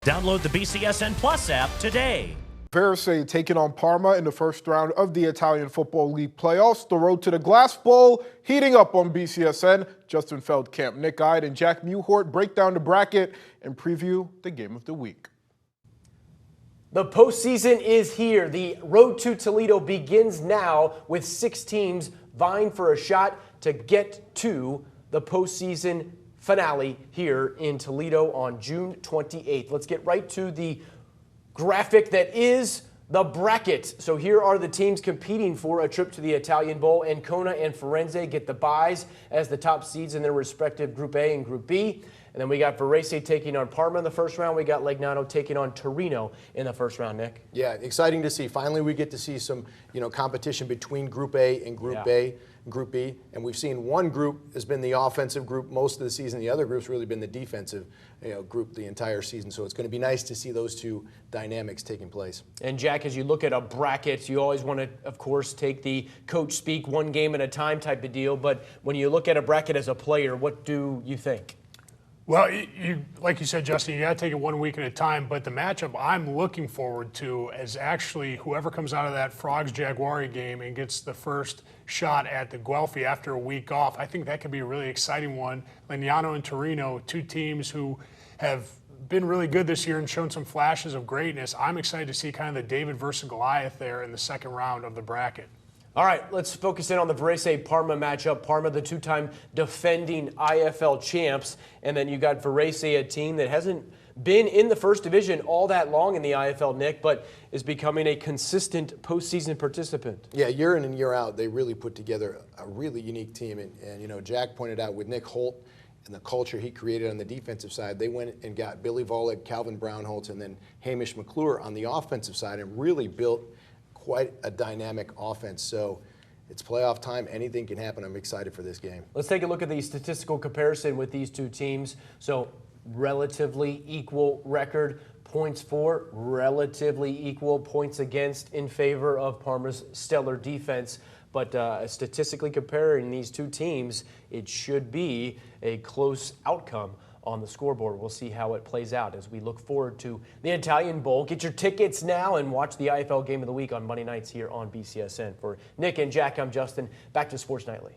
Download the BCSN Plus app today. Varese taking on Parma in the first round of the Italian Football League playoffs. The road to the Glass Bowl heating up on BCSN. Justin Feldkamp, Nick Ide, and Jack Muhort break down the bracket and preview the game of the week. The postseason is here. The road to Toledo begins now with 6 teams vying for a shot to get to the postseason finale here in Toledo on June 28th. Let's get right to the graphic that is the bracket. So here are the teams competing for a trip to the Italian Bowl. Ancona and Varese get the byes as the top seeds in their respective Group A and Group B. And then we got Varese taking on Parma in the first round. We got Legnano taking on Torino in the first round, Nick. Yeah, exciting to see. Finally, we get to see some, competition between Group A and Group A. Group B, and we've seen one group has been the offensive group most of the season. The other group's really been the defensive group the entire season. So it's going to be nice to see those two dynamics taking place. And Jack, as you look at a bracket, you always want to, of course, take the coach speak one game at a time type of deal. But when you look at a bracket as a player, what do you think? Well, like you said, Justin, you got to take it 1 week at a time. But the matchup I'm looking forward to is actually whoever comes out of that Frogs-Jaguari game and gets the first shot at the Guelphi after a week off. I think that could be a really exciting one. Legnano and Torino, two teams who have been really good this year and shown some flashes of greatness. I'm excited to see kind of the David versus Goliath there in the second round of the bracket. All right, let's focus in on the Varese-Parma matchup. Parma, the two-time defending IFL champs. And then you got Varese, a team that hasn't been in the first division all that long in the IFL, Nick, but is becoming a consistent postseason participant. Yeah, year in and year out, they really put together a really unique team. And Jack pointed out with Nick Holt and the culture he created on the defensive side, they went and got Billy Volek, Calvin Brownholtz, and then Hamish McClure on the offensive side and really built quite a dynamic offense. So it's playoff time. Anything can happen. I'm excited for this game. Let's take a look at the statistical comparison with these two teams. So relatively equal record. Points for, relatively equal. Points against in favor of Parma's stellar defense. But statistically comparing these two teams, it should be a close outcome on the scoreboard. We'll see how it plays out as we look forward to the Italian Bowl. Get your tickets now and watch the IFL Game of the Week on Monday nights here on BCSN. For Nick and Jack, I'm Justin. Back to Sports Nightly.